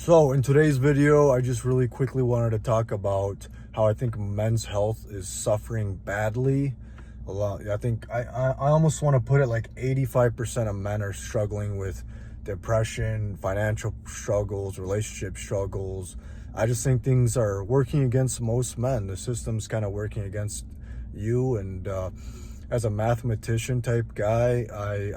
So in today's video, I just really quickly wanted to talk about how I think men's health is suffering badly. A lot. I almost want to put it like 85% of men are struggling with depression, financial struggles, relationship struggles. I just think things are working against most men. The system's kind of working against you. And as a mathematician type guy,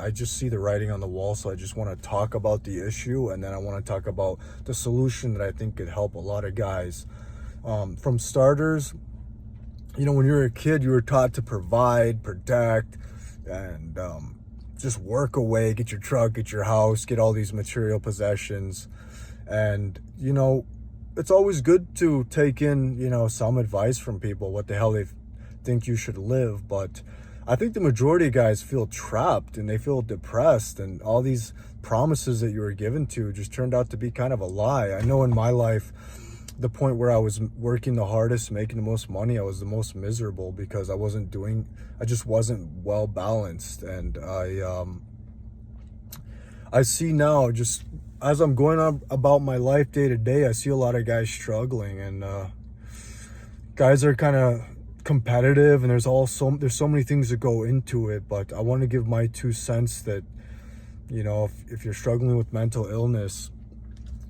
I just see the writing on the wall. So I just want to talk about the issue, and then I want to talk about the solution that I think could help a lot of guys. From starters, when you were a kid, you were taught to provide, protect, and just work away, get your truck, get your house, get all these material possessions. And, it's always good to take in, some advice from people, what the hell they think you should live. But I think the majority of guys feel trapped and they feel depressed, and all these promises that you were given to just turned out to be kind of a lie. I know in my life, the point where I was working the hardest, making the most money, I was the most miserable because I just wasn't well balanced. And I see now, just as I'm going on about my life day to day, I see a lot of guys struggling, and guys are kind of competitive, and there's so many things that go into it. But I want to give my 2 cents that, if you're struggling with mental illness,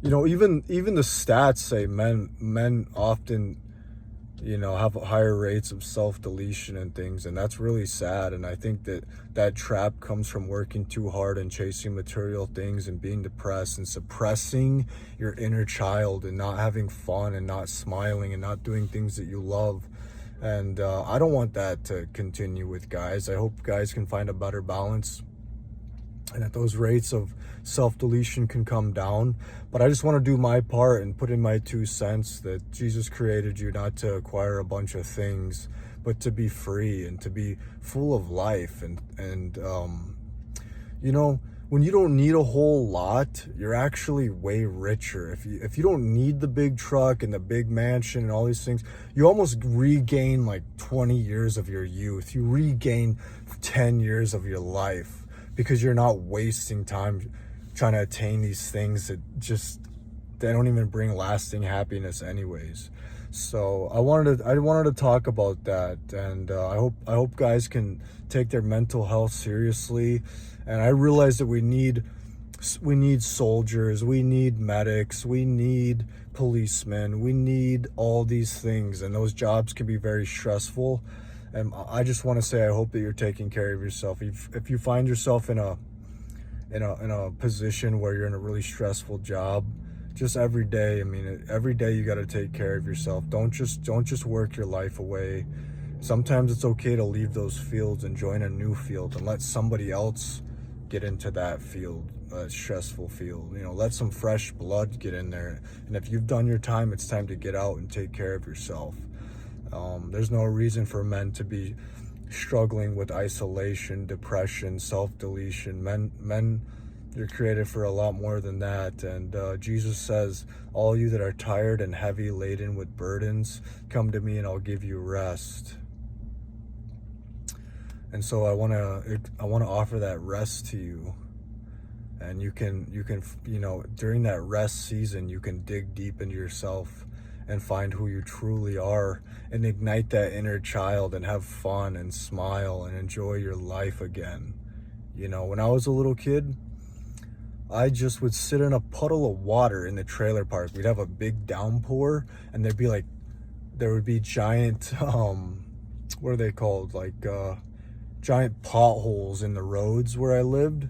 even the stats say men often, have higher rates of self-deletion and things, and that's really sad. And I think that trap comes from working too hard and chasing material things and being depressed and suppressing your inner child and not having fun and not smiling and not doing things that you love. And I don't want that to continue with guys. I hope guys can find a better balance and that those rates of self-deletion can come down. But I just want to do my part and put in my 2 cents that Jesus created you not to acquire a bunch of things, but to be free and to be full of life. And when you don't need a whole lot, you're actually way richer. If you don't need the big truck and the big mansion and all these things, you almost regain like 20 years of your youth. You regain 10 years of your life because you're not wasting time trying to attain these things that they don't even bring lasting happiness anyways. So I wanted to talk about that, and I hope guys can take their mental health seriously. And I realize that we need soldiers, we need medics, we need policemen, we need all these things, and those jobs can be very stressful. And I just want to say I hope that you're taking care of yourself. If you find yourself in a position where you're in a really stressful job, just every day, every day you got to take care of yourself. Don't just work your life away. Sometimes it's okay to leave those fields and join a new field and let somebody else get into that field, stressful field. Let some fresh blood get in there. And if you've done your time, it's time to get out and take care of yourself. There's no reason for men to be struggling with isolation, depression, self-deletion. Men, you're created for a lot more than that. And Jesus says, all you that are tired and heavy laden with burdens, come to me and I'll give you rest. And so I want to offer that rest to you. And you can during that rest season, you can dig deep into yourself and find who you truly are and ignite that inner child and have fun and smile and enjoy your life again. When I was a little kid, I just would sit in a puddle of water in the trailer park. We'd have a big downpour, and there would be giant, what are they called? Giant potholes in the roads where I lived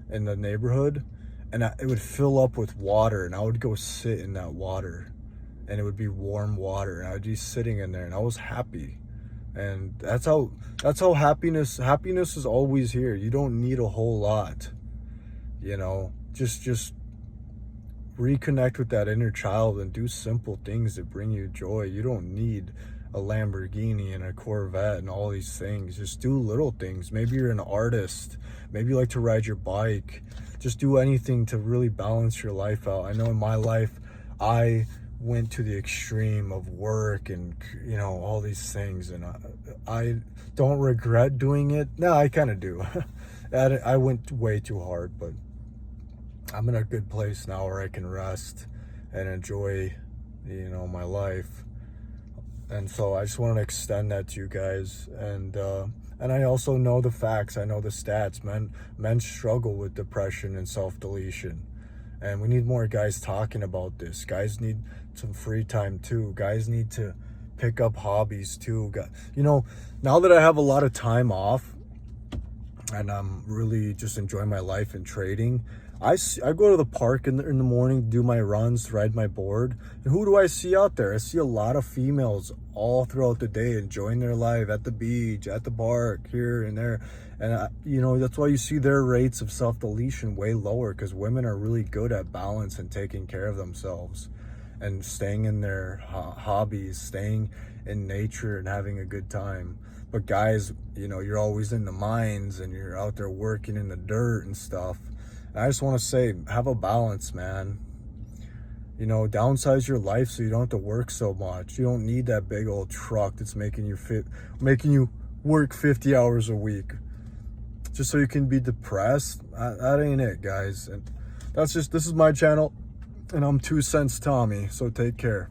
in the neighborhood. And it would fill up with water, and I would go sit in that water. And it would be warm water, and I'd be sitting in there, and I was happy. And that's how happiness is always here. You don't need a whole lot, just reconnect with that inner child and do simple things that bring you joy. You don't need a Lamborghini and a Corvette and all these things. Just do little things. Maybe you're an artist, maybe you like to ride your bike. Just do anything to really balance your life out. I know in my life, I went to the extreme of work and all these things, and I don't regret doing it. No, I kind of do. I went way too hard, but I'm in a good place now where I can rest and enjoy, you know, my life. And so I just want to extend that to you guys. And I also know the facts. I know the stats. Men struggle with depression and self-deletion. And we need more guys talking about this. Guys need some free time too. Guys need to pick up hobbies too. You know, now that I have a lot of time off and I'm really just enjoying my life and trading, I go to the park in the morning, do my runs, ride my board. And who do I see out there? I see a lot of females all throughout the day enjoying their life at the beach, at the park, here and there. And, you know, that's why you see their rates of self-deletion way lower, because women are really good at balance and taking care of themselves and staying in their hobbies, staying in nature and having a good time. But guys, you know, you're always in the mines and you're out there working in the dirt and stuff. I just want to say, have a balance, man. You know, downsize your life so you don't have to work so much. You don't need that big old truck that's making you work 50 hours a week just so you can be depressed. That ain't it, guys. And this is my channel, and I'm 2 Cents Tommy. So take care.